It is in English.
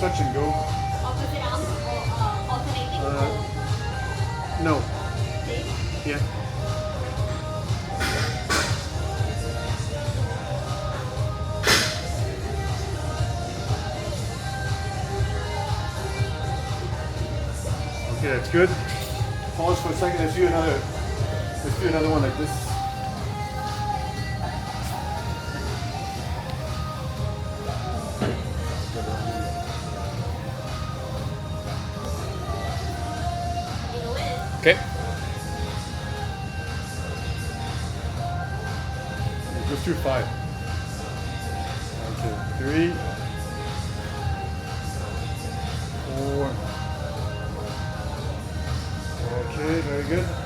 touch and go. Opposite arms or alternating No. same? Yeah. Okay, that's good. Pause for a second. Let's do another one like this. Okay. Go through 5. 1, 2, 3, 4. Okay, very good.